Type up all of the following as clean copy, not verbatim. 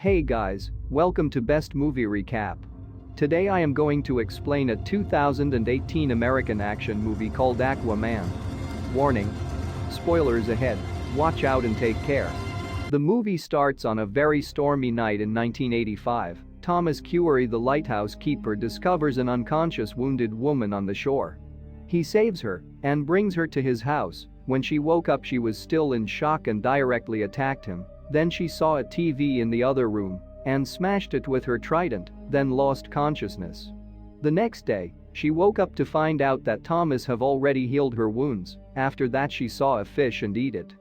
Hey guys, welcome to Best Movie Recap. Today I am going to explain a 2018 American action movie called Aquaman. Warning. Spoilers ahead, watch out and take care. The movie starts on a very stormy night in 1985. Thomas Curry, the lighthouse keeper, discovers an unconscious wounded woman on the shore. He saves her and brings her to his house. When she woke up, she was still in shock and directly attacked him. Then she saw a TV in the other room and smashed it with her trident, then lost consciousness. The next day, she woke up to find out that Thomas have already healed her wounds. After that, she saw a fish and eat it.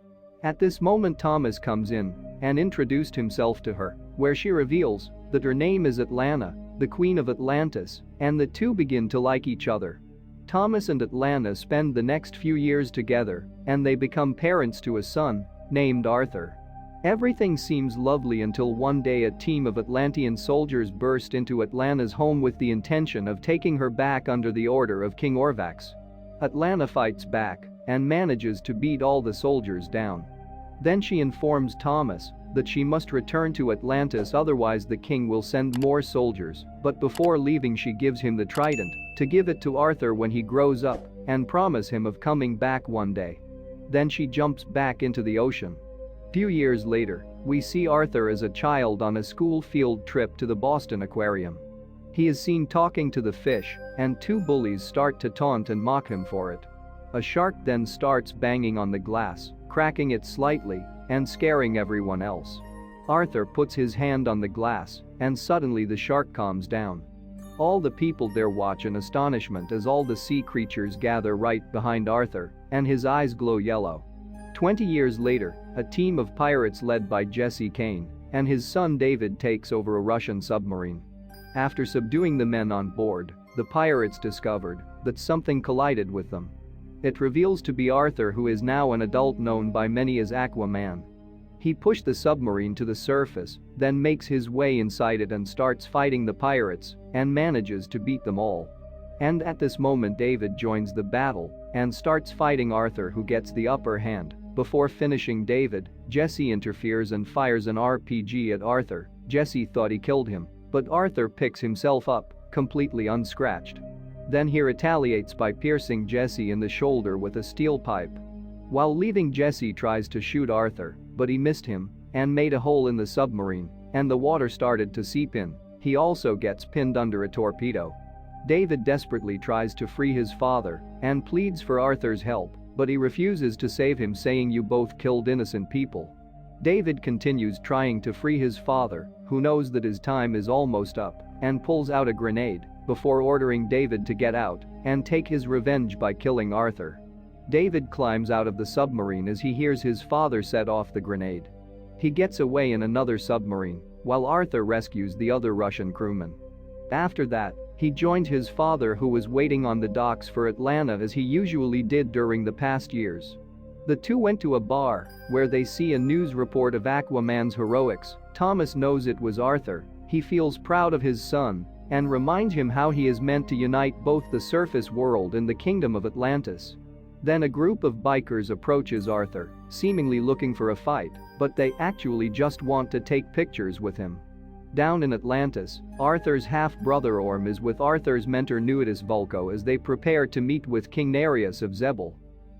At this moment, Thomas comes in and introduced himself to her, where she reveals that her name is Atlanna, the queen of Atlantis, and the two begin to like each other. Thomas and Atlanna spend the next few years together, and they become parents to a son named Arthur. Everything seems lovely until one day a team of Atlantean soldiers burst into Atlanna's home with the intention of taking her back under the order of King Orvax. Atlanna fights back and manages to beat all the soldiers down. Then she informs Thomas that she must return to Atlantis, otherwise the king will send more soldiers, but before leaving she gives him the trident to give it to Arthur when he grows up and promise him of coming back one day. Then she jumps back into the ocean. Few years later, we see Arthur as a child on a school field trip to the Boston Aquarium. He is seen talking to the fish, and two bullies start to taunt and mock him for it. A shark then starts banging on the glass, cracking it slightly and scaring everyone else. Arthur puts his hand on the glass, and suddenly the shark calms down. All the people there watch in astonishment as all the sea creatures gather right behind Arthur, and his eyes glow yellow. 20 years later, a team of pirates led by Jesse Kane and his son David takes over a Russian submarine. After subduing the men on board, the pirates discovered that something collided with them. It reveals to be Arthur, who is now an adult known by many as Aquaman. He pushed the submarine to the surface, then makes his way inside it and starts fighting the pirates and manages to beat them all. And at this moment David joins the battle and starts fighting Arthur, who gets the upper hand. Before finishing David, Jesse interferes and fires an RPG at Arthur. Jesse thought he killed him, but Arthur picks himself up, completely unscratched. Then he retaliates by piercing Jesse in the shoulder with a steel pipe. While leaving, Jesse tries to shoot Arthur, but he missed him and made a hole in the submarine, and the water started to seep in. He also gets pinned under a torpedo. David desperately tries to free his father and pleads for Arthur's help, but he refuses to save him, saying, "You both killed innocent people." David continues trying to free his father, who knows that his time is almost up, and pulls out a grenade before ordering David to get out and take his revenge by killing Arthur. David climbs out of the submarine as he hears his father set off the grenade. He gets away in another submarine, while Arthur rescues the other Russian crewman. After that, he joined his father, who was waiting on the docks for Atlanna as he usually did during the past years. The two went to a bar where they see a news report of Aquaman's heroics. Thomas knows it was Arthur. He feels proud of his son and reminds him how he is meant to unite both the surface world and the kingdom of Atlantis. Then a group of bikers approaches Arthur, seemingly looking for a fight, but they actually just want to take pictures with him. Down in Atlantis, Arthur's half-brother Orm is with Arthur's mentor Nuidus Vulko as they prepare to meet with King Nereus of Zebel.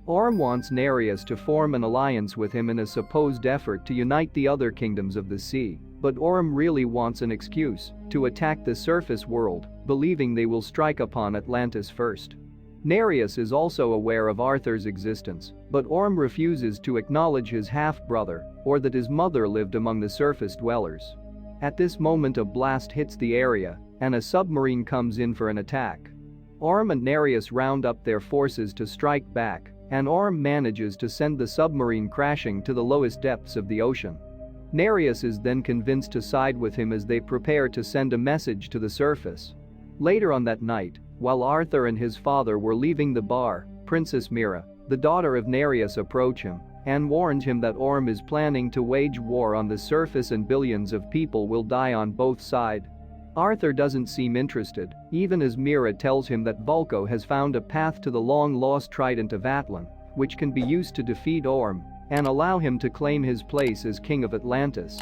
Orm wants Nereus to form an alliance with him in a supposed effort to unite the other kingdoms of the sea, but Orm really wants an excuse to attack the surface world, believing they will strike upon Atlantis first. Nereus is also aware of Arthur's existence, but Orm refuses to acknowledge his half-brother or that his mother lived among the surface dwellers. At this moment, a blast hits the area and a submarine comes in for an attack. Orm and Nereus round up their forces to strike back, and Orm manages to send the submarine crashing to the lowest depths of the ocean. Nereus is then convinced to side with him as they prepare to send a message to the surface. Later on that night, while Arthur and his father were leaving the bar, Princess Mera, the daughter of Nereus, approached him and warned him that Orm is planning to wage war on the surface and billions of people will die on both sides. Arthur doesn't seem interested, even as Mera tells him that Vulko has found a path to the long-lost trident of Atlanna, which can be used to defeat Orm and allow him to claim his place as king of Atlantis.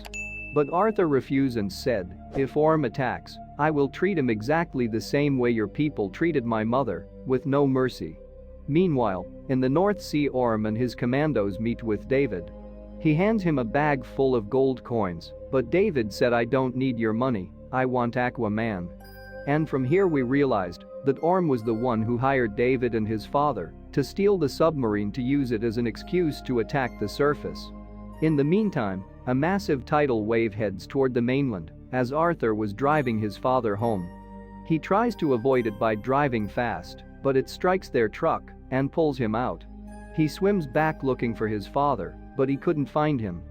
But Arthur refused and said, "If Orm attacks, I will treat him exactly the same way your people treated my mother, with no mercy." Meanwhile, in the North Sea, Orm and his commandos meet with David. He hands him a bag full of gold coins, but David said, "I don't need your money, I want Aquaman." And from here we realized that Orm was the one who hired David and his father to steal the submarine to use it as an excuse to attack the surface. In the meantime, a massive tidal wave heads toward the mainland as Arthur was driving his father home. He tries to avoid it by driving fast, but it strikes their truck and pulls him out. He swims back looking for his father, but he couldn't find him.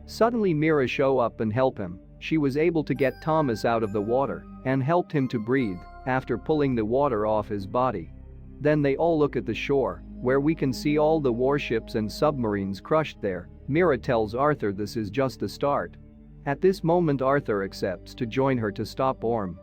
Suddenly Mera show up and help him. She was able to get Thomas out of the water and helped him to breathe after pulling the water off his body. Then they all look at the shore, where we can see all the warships and submarines crushed there. Mera tells Arthur this is just the start. At this moment Arthur accepts to join her to stop Orm.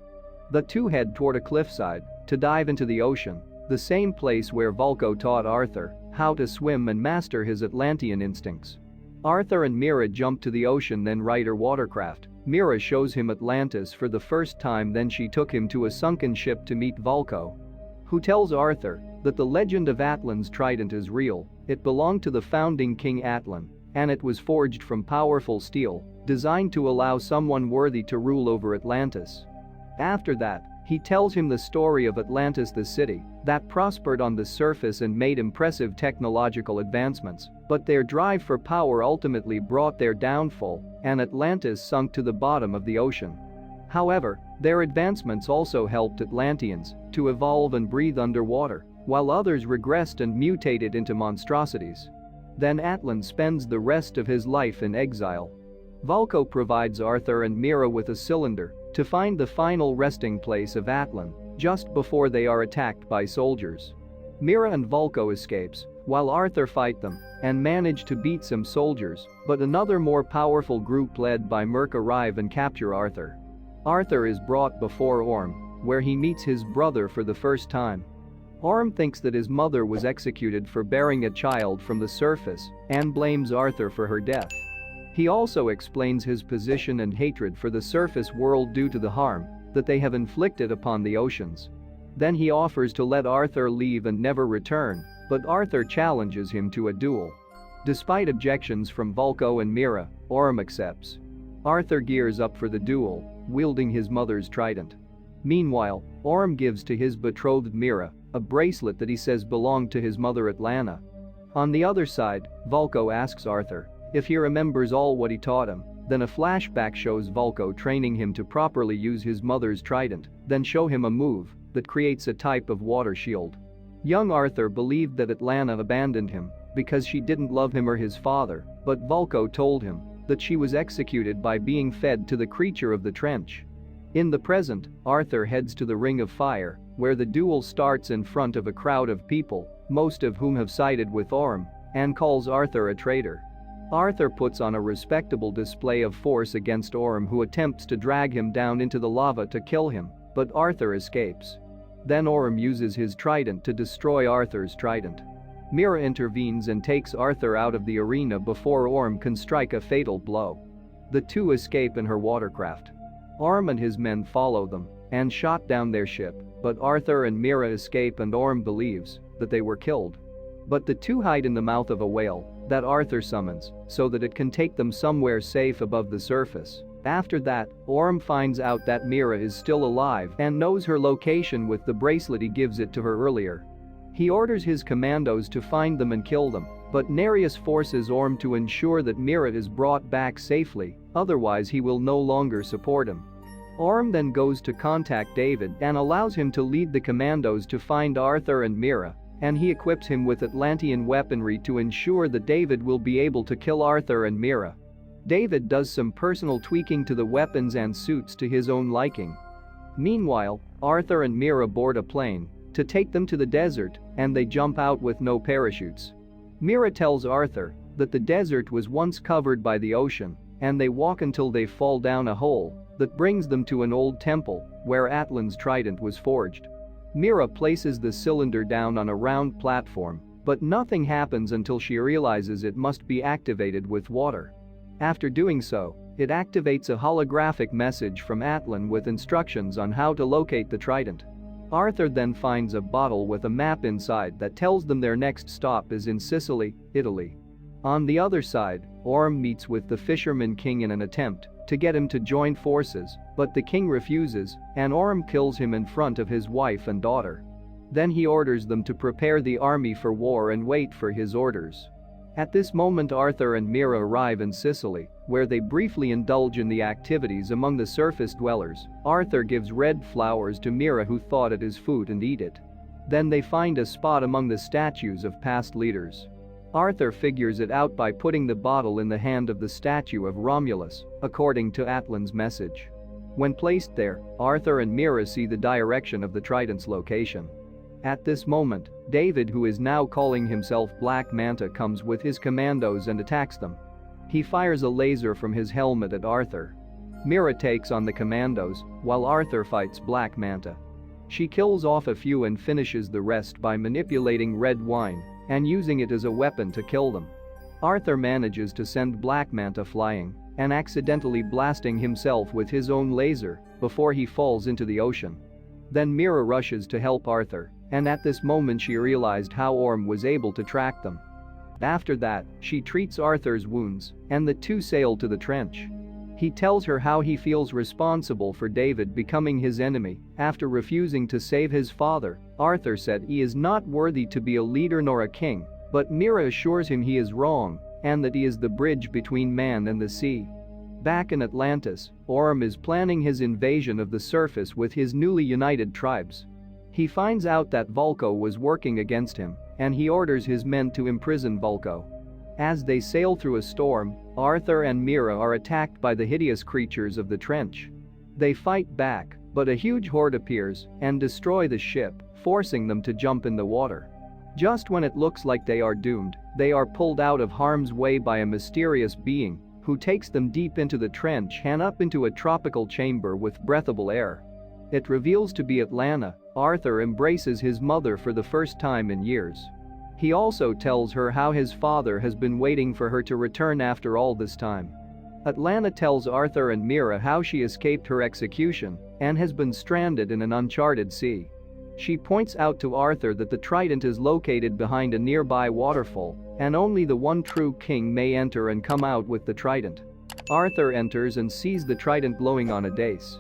The two head toward a cliffside to dive into the ocean, the same place where Vulko taught Arthur how to swim and master his Atlantean instincts. Arthur and Mera jump to the ocean, then ride her watercraft. Mera shows him Atlantis for the first time, then she took him to a sunken ship to meet Vulko, who tells Arthur that the legend of Atlan's trident is real. It belonged to the founding king Atlan, and it was forged from powerful steel, designed to allow someone worthy to rule over Atlantis. After that, he tells him the story of Atlantis, the city that prospered on the surface and made impressive technological advancements, but their drive for power ultimately brought their downfall, and Atlantis sunk to the bottom of the ocean. However, their advancements also helped Atlanteans to evolve and breathe underwater, while others regressed and mutated into monstrosities. Then Atlan spends the rest of his life in exile. Vulko provides Arthur and Mera with a cylinder to find the final resting place of Atlan, just before they are attacked by soldiers. Mera and Vulko escapes, while Arthur fight them and manage to beat some soldiers, but another more powerful group led by Merc arrive and capture Arthur. Arthur is brought before Orm, where he meets his brother for the first time. Orm thinks that his mother was executed for bearing a child from the surface and blames Arthur for her death. He also explains his position and hatred for the surface world due to the harm that they have inflicted upon the oceans. Then he offers to let Arthur leave and never return, but Arthur challenges him to a duel. Despite objections from Vulko and Mera, Orm accepts. Arthur gears up for the duel, wielding his mother's trident. Meanwhile, Orm gives to his betrothed Mera a bracelet that he says belonged to his mother Atlanna. On the other side, Vulko asks Arthur if he remembers all what he taught him. Then a flashback shows Vulko training him to properly use his mother's trident, then show him a move that creates a type of water shield. Young Arthur believed that Atlanna abandoned him because she didn't love him or his father, but Vulko told him that she was executed by being fed to the creature of the trench. In the present, Arthur heads to the Ring of Fire, where the duel starts in front of a crowd of people, most of whom have sided with Orm, and calls Arthur a traitor. Arthur puts on a respectable display of force against Orm, who attempts to drag him down into the lava to kill him, but Arthur escapes. Then Orm uses his trident to destroy Arthur's trident. Mera intervenes and takes Arthur out of the arena before Orm can strike a fatal blow. The two escape in her watercraft. Orm and his men follow them and shot down their ship, but Arthur and Mera escape and Orm believes that they were killed. But the two hide in the mouth of a whale that Arthur summons so that it can take them somewhere safe above the surface. After that, Orm finds out that Mera is still alive and knows her location with the bracelet he gives it to her earlier. He orders his commandos to find them and kill them, but Nereus forces Orm to ensure that Mera is brought back safely, otherwise he will no longer support him. Orm then goes to contact David and allows him to lead the commandos to find Arthur and Mera, and he equips him with Atlantean weaponry to ensure that David will be able to kill Arthur and Mera. David does some personal tweaking to the weapons and suits to his own liking. Meanwhile, Arthur and Mera board a plane to take them to the desert, and they jump out with no parachutes. Mera tells Arthur that the desert was once covered by the ocean, and they walk until they fall down a hole that brings them to an old temple where Atlan's trident was forged. Mera places the cylinder down on a round platform, but nothing happens until she realizes it must be activated with water. After doing so, it activates a holographic message from Atlan with instructions on how to locate the trident. Arthur then finds a bottle with a map inside that tells them their next stop is in Sicily, Italy. On the other side, Orm meets with the Fisherman King in an attempt to get him to join forces, but the king refuses, and Orm kills him in front of his wife and daughter. Then he orders them to prepare the army for war and wait for his orders. At this moment Arthur and Mera arrive in Sicily, where they briefly indulge in the activities among the surface dwellers. Arthur gives red flowers to Mera, who thought it is food, and eat it. Then they find a spot among the statues of past leaders. Arthur figures it out by putting the bottle in the hand of the statue of Romulus, according to Atlan's message. When placed there, Arthur and Mera see the direction of the trident's location. At this moment, David, who is now calling himself Black Manta, comes with his commandos and attacks them. He fires a laser from his helmet at Arthur. Mera takes on the commandos, while Arthur fights Black Manta. She kills off a few and finishes the rest by manipulating red wine and using it as a weapon to kill them. Arthur manages to send Black Manta flying and accidentally blasting himself with his own laser before he falls into the ocean. Then Mera rushes to help Arthur, and at this moment she realized how Orm was able to track them. After that, she treats Arthur's wounds, and the two sail to the trench. He tells her how he feels responsible for David becoming his enemy after refusing to save his father. Arthur said he is not worthy to be a leader nor a king, but Mera assures him he is wrong and that he is the bridge between man and the sea. Back in Atlantis, Orm is planning his invasion of the surface with his newly united tribes. He finds out that Vulko was working against him, and he orders his men to imprison Vulko. As they sail through a storm, Arthur and Mera are attacked by the hideous creatures of the trench. They fight back, but a huge horde appears and destroy the ship, forcing them to jump in the water. Just when it looks like they are doomed, they are pulled out of harm's way by a mysterious being who takes them deep into the trench and up into a tropical chamber with breathable air. It reveals to be Atlanna. Arthur embraces his mother for the first time in years. He also tells her how his father has been waiting for her to return after all this time. Atlanna tells Arthur and Mera how she escaped her execution and has been stranded in an uncharted sea. She points out to Arthur that the trident is located behind a nearby waterfall, and only the one true king may enter and come out with the trident. Arthur enters and sees the trident glowing on a dais.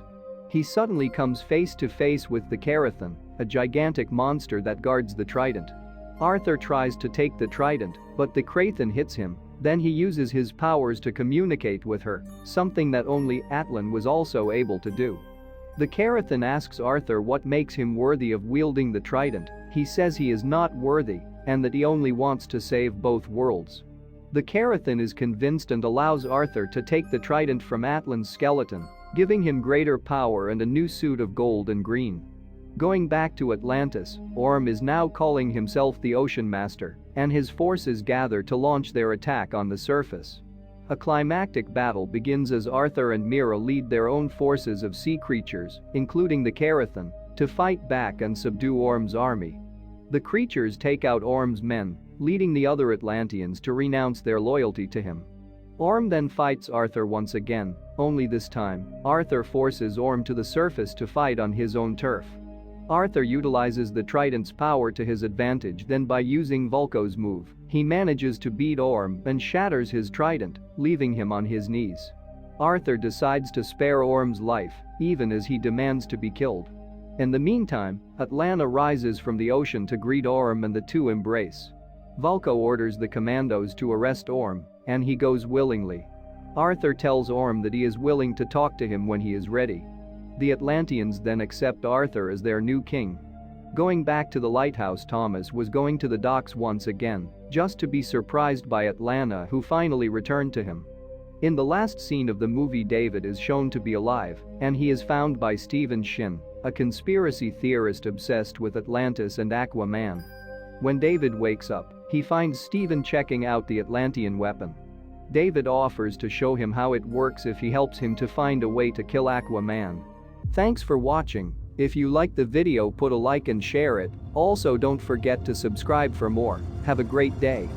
He suddenly comes face to face with the Carathan, a gigantic monster that guards the trident. Arthur tries to take the trident, but the Carathan hits him. Then he uses his powers to communicate with her, something that only Atlan was also able to do. The Carathan asks Arthur what makes him worthy of wielding the trident. He says he is not worthy and that he only wants to save both worlds. The Carathan is convinced and allows Arthur to take the trident from Atlan's skeleton, giving him greater power and a new suit of gold and green. Going back to Atlantis, Orm is now calling himself the Ocean Master, and his forces gather to launch their attack on the surface. A climactic battle begins as Arthur and Mera lead their own forces of sea creatures, including the Carathan, to fight back and subdue Orm's army. The creatures take out Orm's men, leading the other Atlanteans to renounce their loyalty to him. Orm then fights Arthur once again, only this time, Arthur forces Orm to the surface to fight on his own turf. Arthur utilizes the trident's power to his advantage, then by using Vulko's move, he manages to beat Orm and shatters his trident, leaving him on his knees. Arthur decides to spare Orm's life, even as he demands to be killed. In the meantime, Atlanna rises from the ocean to greet Orm and the two embrace. Vulko orders the commandos to arrest Orm, and he goes willingly. Arthur tells Orm that he is willing to talk to him when he is ready. The Atlanteans then accept Arthur as their new king. Going back to the lighthouse, Thomas was going to the docks once again, just to be surprised by Atlanna, who finally returned to him. In the last scene of the movie, David is shown to be alive, and he is found by Stephen Shin, a conspiracy theorist obsessed with Atlantis and Aquaman. When David wakes up, he finds Stephen checking out the Atlantean weapon. David offers to show him how it works if he helps him to find a way to kill Aquaman. Thanks for watching. If you liked the video, put a like and share it. Also, don't forget to subscribe for more. Have a great day.